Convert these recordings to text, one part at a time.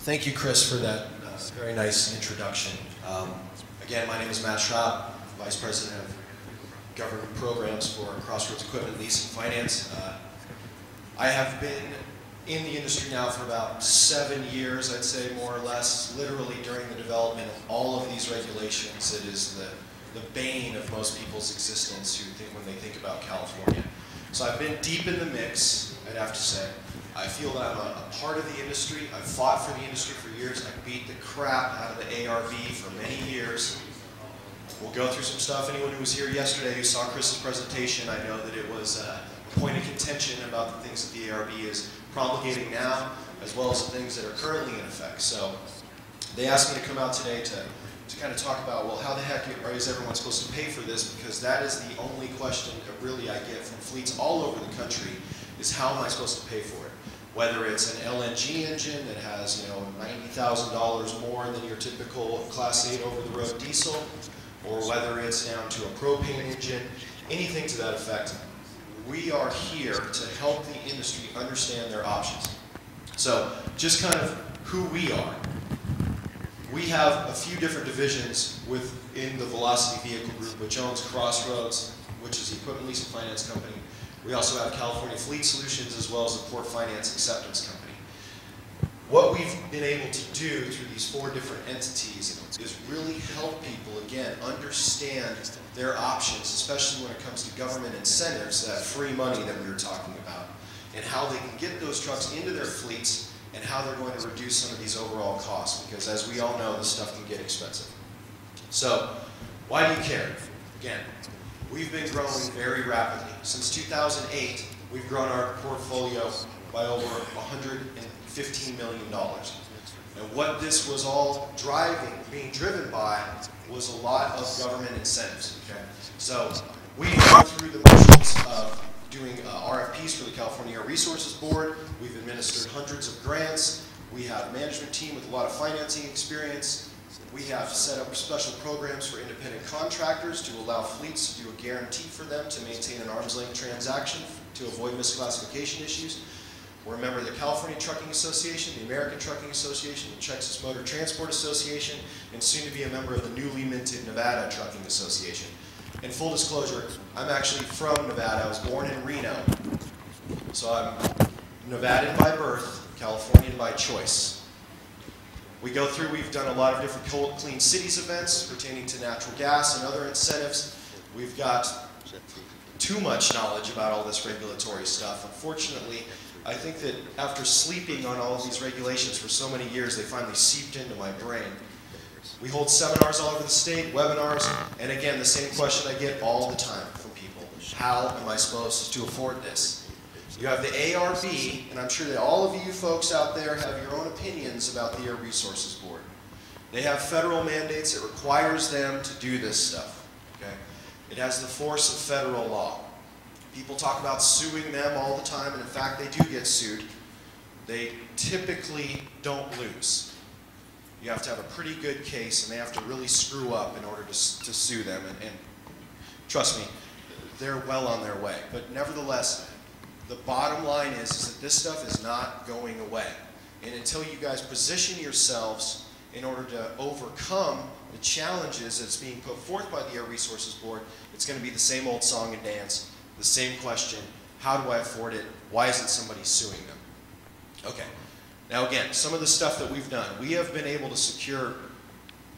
Thank you, Chris, for that very nice introduction. Again, my name is Matt Schrap, Vice President of Government Programs for Crossroads Equipment Leasing Finance. I have been in the industry now for about 7 years, I'd say, more or less. Literally during the development of all of these regulations, it is the bane of most people's existence when they think about California. So I've been deep in the mix, I'd have to say. I feel that I'm a part of the industry. I've fought for the industry for years. I beat the crap out of the ARB for many years. We'll go through some stuff. Anyone who was here yesterday who saw Chris's presentation, I know that it was a point of contention about the things that the ARB is promulgating now, as well as the things that are currently in effect. So they asked me to come out today to kind of talk about, well, how the heck is everyone supposed to pay for this? Because that is the only question that really I get from fleets all over the country, is how am I supposed to pay for it? Whether it's an LNG engine that has, $90,000 more than your typical Class 8 over-the-road diesel, or whether it's down to a propane engine, anything to that effect. We are here to help the industry understand their options. So, just kind of who we are. We have a few different divisions within the Velocity Vehicle Group, which owns Crossroads, which is the equipment leasing finance company. We also have California Fleet Solutions, as well as the Port Finance Acceptance Company. What we've been able to do through these 4 different entities is really help people, again, understand their options, especially when it comes to government incentives, that free money that we were talking about, and how they can get those trucks into their fleets, and how they're going to reduce some of these overall costs, because as we all know, this stuff can get expensive. So, why do you care? Again, we've been growing very rapidly. Since 2008, we've grown our portfolio by over $115 million. And what this was all being driven by, was a lot of government incentives. Okay? So we've gone through the motions of doing RFPs for the California Air Resources Board. We've administered hundreds of grants. We have a management team with a lot of financing experience. We have set up special programs for independent contractors to allow fleets to do a guarantee for them to maintain an arm's length transaction to avoid misclassification issues. We're a member of the California Trucking Association, the American Trucking Association, the Texas Motor Transport Association, and soon to be a member of the newly minted Nevada Trucking Association. And full disclosure, I'm actually from Nevada. I was born in Reno. So I'm Nevadan by birth, Californian by choice. We've done a lot of different Clean Cities events pertaining to natural gas and other incentives. We've got too much knowledge about all this regulatory stuff. Unfortunately, I think that after sleeping on all of these regulations for so many years, they finally seeped into my brain. We hold seminars all over the state, webinars, and again, the same question I get all the time from people. How am I supposed to afford this? You have the ARB, and I'm sure that all of you folks out there have your own opinions about the Air Resources Board. They have federal mandates that requires them to do this stuff. Okay? It has the force of federal law. People talk about suing them all the time, and in fact, they do get sued. They typically don't lose. You have to have a pretty good case, and they have to really screw up in order to sue them, and trust me, they're well on their way. But nevertheless, the bottom line is that this stuff is not going away. And until you guys position yourselves in order to overcome the challenges that's being put forth by the Air Resources Board, it's going to be the same old song and dance, the same question, how do I afford it? Why isn't somebody suing them? Okay. Now again, some of the stuff that we've done, we have been able to secure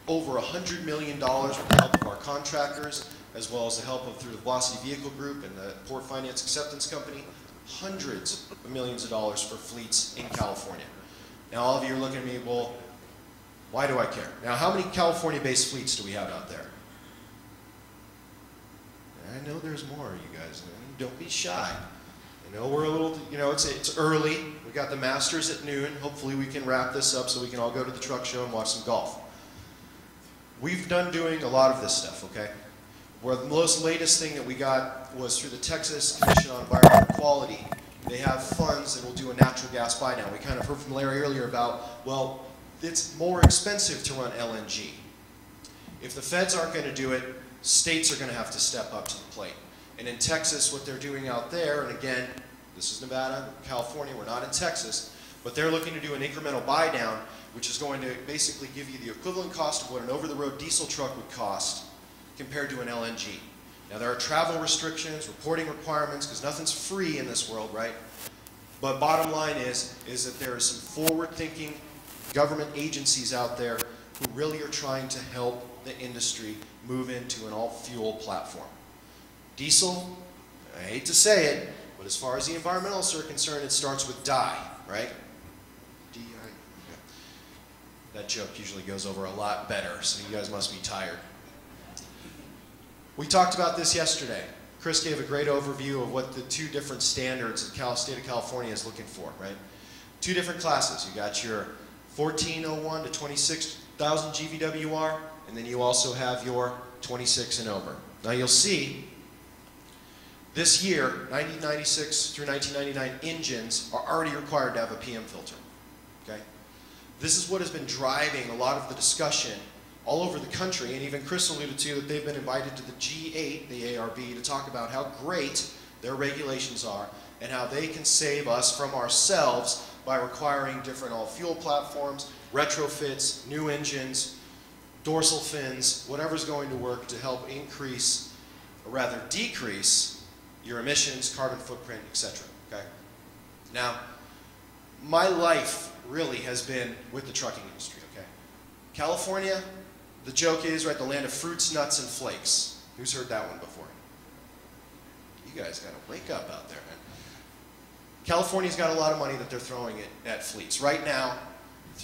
over $100 million with the help of our contractors, as well as the help through the Velocity Vehicle Group and the Port Finance Acceptance Company, hundreds of millions of dollars for fleets in California. Now all of you are looking at me, well, why do I care? Now how many California-based fleets do we have out there? I know there's more, you guys. Don't be shy. I know we're a little, it's early. We got the Masters at noon. Hopefully we can wrap this up so we can all go to the truck show and watch some golf. We've done doing a lot of this stuff, okay? Where the most latest thing that we got was through the Texas Commission on Environmental Quality. They have funds that will do a natural gas buy down. We kind of heard from Larry earlier about, well, it's more expensive to run LNG. If the feds aren't going to do it, states are going to have to step up to the plate. And in Texas, what they're doing out there, and again, this is Nevada, California, we're not in Texas, but they're looking to do an incremental buy down which is going to basically give you the equivalent cost of what an over-the-road diesel truck would cost compared to an LNG. Now there are travel restrictions, reporting requirements, because nothing's free in this world, right? But bottom line is that there are some forward-thinking government agencies out there who really are trying to help the industry move into an all-fuel platform. Diesel, I hate to say it, but as far as the environmentalists are concerned, it starts with die, right? D-I. Okay. That joke usually goes over a lot better, so you guys must be tired. We talked about this yesterday. Chris gave a great overview of what the two different standards the state of California is looking for, right? Two different classes. You got your 1401 to 26,000 GVWR, and then you also have your 26 and over. Now you'll see this year, 1996 through 1999 engines are already required to have a PM filter, okay? This is what has been driving a lot of the discussion all over the country, and even Chris alluded to that they've been invited to the G8, the ARB, to talk about how great their regulations are and how they can save us from ourselves by requiring different all-fuel platforms, retrofits, new engines, dorsal fins, whatever's going to work to help increase, or rather decrease, your emissions, carbon footprint, etc. Okay? Now, my life really has been with the trucking industry, okay? California, the joke is, right, the land of fruits, nuts, and flakes. Who's heard that one before? You guys got to wake up out there, man. California's got a lot of money that they're throwing at fleets. Right now,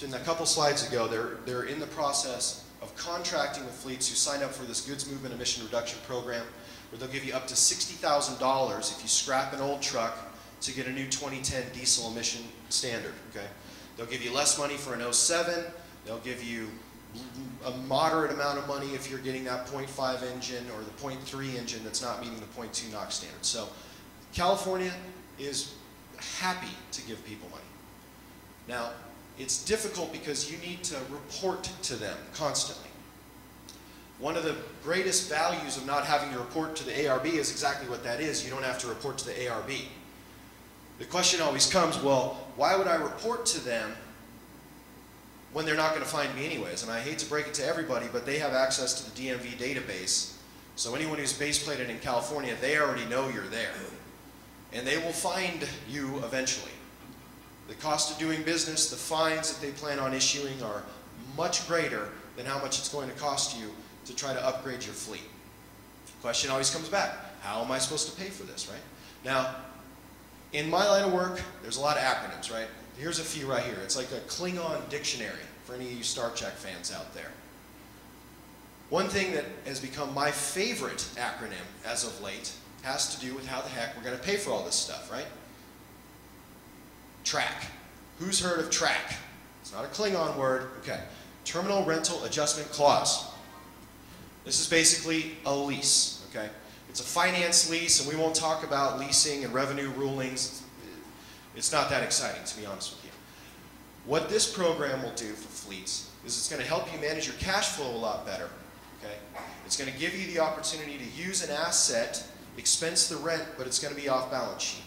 in a couple slides ago, they're in the process of contracting with fleets who sign up for this goods movement emission reduction program, where they'll give you up to $60,000 if you scrap an old truck to get a new 2010 diesel emission standard, okay? They'll give you less money for an 07, they'll give you a moderate amount of money if you're getting that 0.5 engine or the 0.3 engine that's not meeting the 0.2 NOx standard. So California is happy to give people money. Now, it's difficult because you need to report to them constantly. One of the greatest values of not having to report to the ARB is exactly what that is. You don't have to report to the ARB. The question always comes, well, why would I report to them when they're not going to find me anyways? And I hate to break it to everybody, but they have access to the DMV database. So anyone who's base plated in California, they already know you're there. And they will find you eventually. The cost of doing business, the fines that they plan on issuing are much greater than how much it's going to cost you to try to upgrade your fleet. The question always comes back, how am I supposed to pay for this, right? Now, in my line of work, there's a lot of acronyms, right? Here's a few right here. It's like a Klingon dictionary for any of you Star Trek fans out there. One thing that has become my favorite acronym as of late has to do with how the heck we're going to pay for all this stuff, right? TRAC. Who's heard of TRAC? It's not a Klingon word. Okay. Terminal Rental Adjustment Clause. This is basically a lease, okay? It's a finance lease, and we won't talk about leasing and revenue rulings. It's not that exciting, to be honest with you. What this program will do for fleets is it's going to help you manage your cash flow a lot better, okay? It's going to give you the opportunity to use an asset, expense the rent, but it's going to be off balance sheet.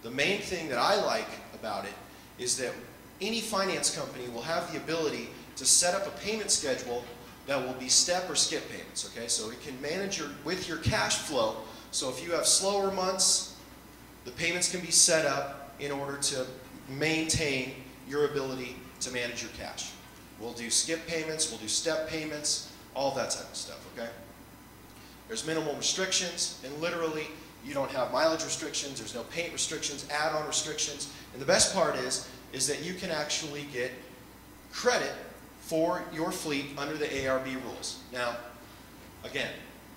The main thing that I like about it is that any finance company will have the ability to set up a payment schedule that will be step or skip payments, okay? So it can manage with your cash flow. So if you have slower months, the payments can be set up in order to maintain your ability to manage your cash. We'll do skip payments, we'll do step payments, all that type of stuff, okay? There's minimal restrictions, and literally you don't have mileage restrictions, there's no paint restrictions, add-on restrictions, and the best part is that you can actually get credit for your fleet under the ARB rules. Now, again,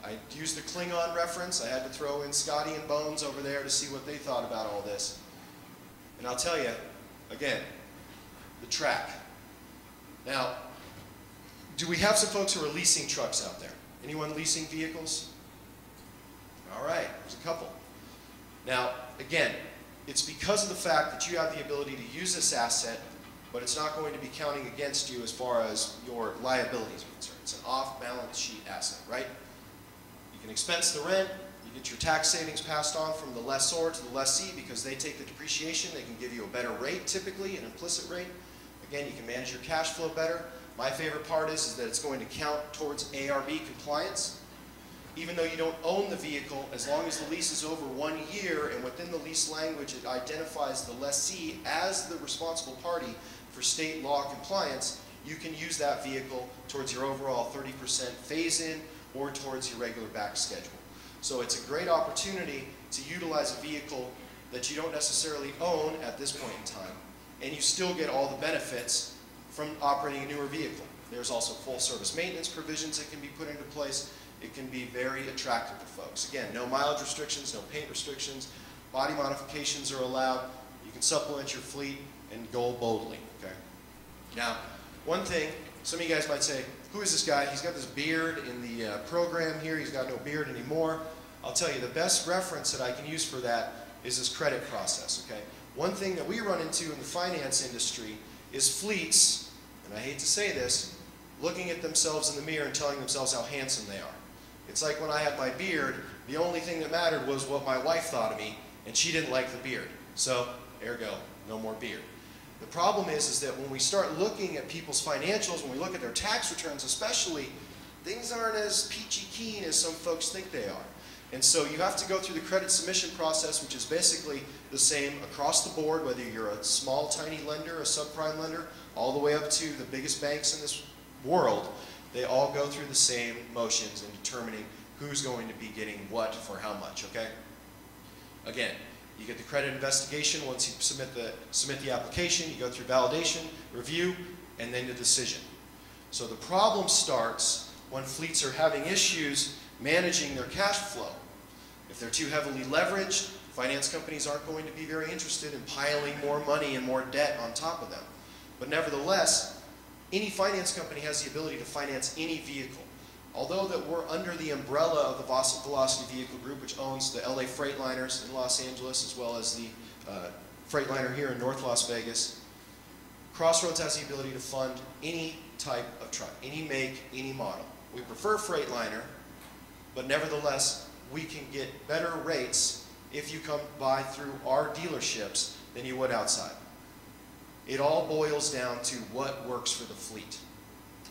I used the Klingon reference. I had to throw in Scotty and Bones over there to see what they thought about all this. And I'll tell you, again, the TRAC. Now, do we have some folks who are leasing trucks out there? Anyone leasing vehicles? All right, there's a couple. Now, again, it's because of the fact that you have the ability to use this asset, but it's not going to be counting against you as far as your liabilities are concerned. It's an off-balance sheet asset, right? You can expense the rent, you get your tax savings passed on from the lessor to the lessee because they take the depreciation, they can give you a better rate typically, an implicit rate. Again, you can manage your cash flow better. My favorite part is that it's going to count towards ARB compliance. Even though you don't own the vehicle, as long as the lease is over 1 year and within the lease language it identifies the lessee as the responsible party for state law compliance, you can use that vehicle towards your overall 30% phase-in or towards your regular back schedule. So it's a great opportunity to utilize a vehicle that you don't necessarily own at this point in time, and you still get all the benefits from operating a newer vehicle. There's also full service maintenance provisions that can be put into place. It can be very attractive to folks. Again, no mileage restrictions, no paint restrictions, body modifications are allowed. You can supplement your fleet and go boldly, okay? Now, one thing, some of you guys might say, who is this guy? He's got this beard in the program here. He's got no beard anymore. I'll tell you, the best reference that I can use for that is this credit process, okay? One thing that we run into in the finance industry is fleets, and I hate to say this, looking at themselves in the mirror and telling themselves how handsome they are. It's like when I had my beard, the only thing that mattered was what my wife thought of me, and she didn't like the beard. So, ergo, no more beard. The problem is that when we start looking at people's financials, when we look at their tax returns especially, things aren't as peachy keen as some folks think they are. And so you have to go through the credit submission process, which is basically the same across the board, whether you're a small, tiny lender, a subprime lender, all the way up to the biggest banks in this world. They all go through the same motions in determining who's going to be getting what for how much, okay? Again, you get the credit investigation once you submit the application, you go through validation, review, and then the decision. So the problem starts when fleets are having issues managing their cash flow. If they're too heavily leveraged, finance companies aren't going to be very interested in piling more money and more debt on top of them. But nevertheless, any finance company has the ability to finance any vehicle. Although that we're under the umbrella of the Velocity Vehicle Group, which owns the LA Freightliners in Los Angeles, as well as the Freightliner here in North Las Vegas, Crossroads has the ability to fund any type of truck, any make, any model. We prefer Freightliner, but nevertheless, we can get better rates if you come by through our dealerships than you would outside. It all boils down to what works for the fleet.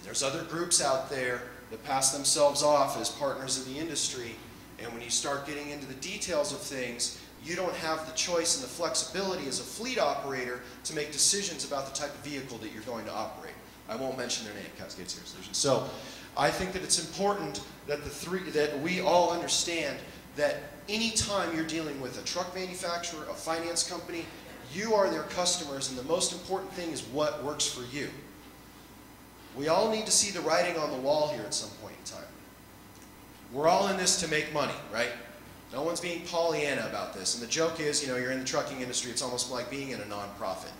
There's other groups out there that pass themselves off as partners of the industry, and when you start getting into the details of things, you don't have the choice and the flexibility as a fleet operator to make decisions about the type of vehicle that you're going to operate. I won't mention their name, Cascade Series Solutions. So I think that it's important that that we all understand that any time you're dealing with a truck manufacturer, a finance company, you are their customers, and the most important thing is what works for you. We all need to see the writing on the wall here at some point in time. We're all in this to make money, right? No one's being Pollyanna about this. And the joke is, you know, you're in the trucking industry, it's almost like being in a nonprofit.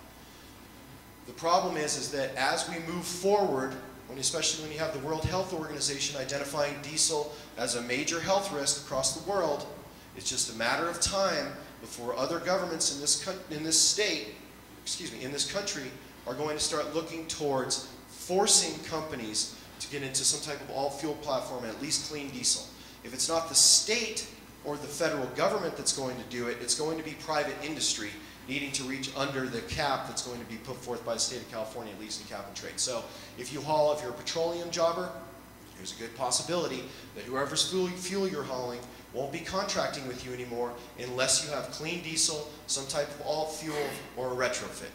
The problem is that as we move forward, especially when you have the World Health Organization identifying diesel as a major health risk across the world, it's just a matter of time before other governments in this country are going to start looking towards forcing companies to get into some type of all-fuel platform, at least clean diesel. If it's not the state or the federal government that's going to do it, it's going to be private industry needing to reach under the cap that's going to be put forth by the state of California, at least in cap and trade. So if you're a petroleum jobber, there's a good possibility that whoever's fuel you're hauling won't be contracting with you anymore unless you have clean diesel, some type of all-fuel, or a retrofit.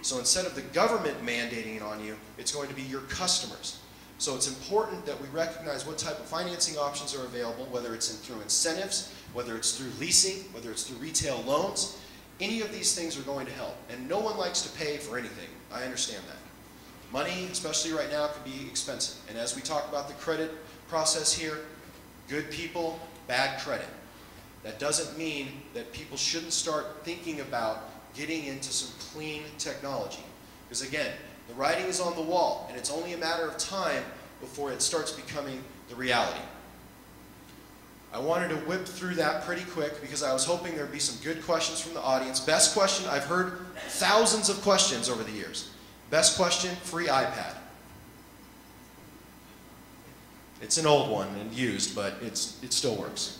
So instead of the government mandating it on you, it's going to be your customers. So it's important that we recognize what type of financing options are available, whether it's through incentives, whether it's through leasing, whether it's through retail loans. Any of these things are going to help. And no one likes to pay for anything. I understand that. Money, especially right now, can be expensive. And as we talk about the credit process here, good people, bad credit. That doesn't mean that people shouldn't start thinking about getting into some clean technology. Because again, the writing is on the wall, and it's only a matter of time before it starts becoming the reality. I wanted to whip through that pretty quick because I was hoping there'd be some good questions from the audience. Best question, I've heard thousands of questions over the years. Best question, free iPad. It's an old one and used, but it still works.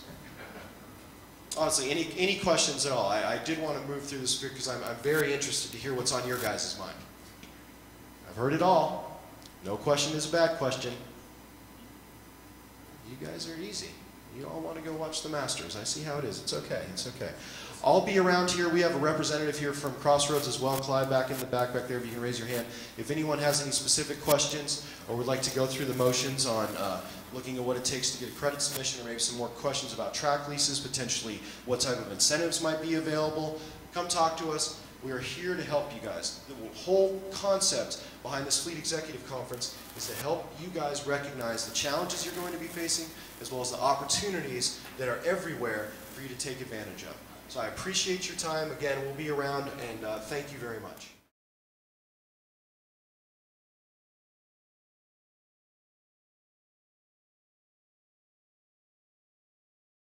Honestly, any questions at all? I did want to move through this because I'm very interested to hear what's on your guys' mind. I've heard it all. No question is a bad question. You guys are easy. You all want to go watch the Masters. I see how it is. It's okay. It's okay. I'll be around here. We have a representative here from Crossroads as well. Clyde, back in the back there, if you can raise your hand. If anyone has any specific questions or would like to go through the motions on looking at what it takes to get a credit submission, or maybe some more questions about track leases, potentially what type of incentives might be available, come talk to us. We are here to help you guys. The whole concept behind this Fleet Executive Conference is to help you guys recognize the challenges you're going to be facing, as well as the opportunities that are everywhere for you to take advantage of. So I appreciate your time. Again, we'll be around, and thank you very much.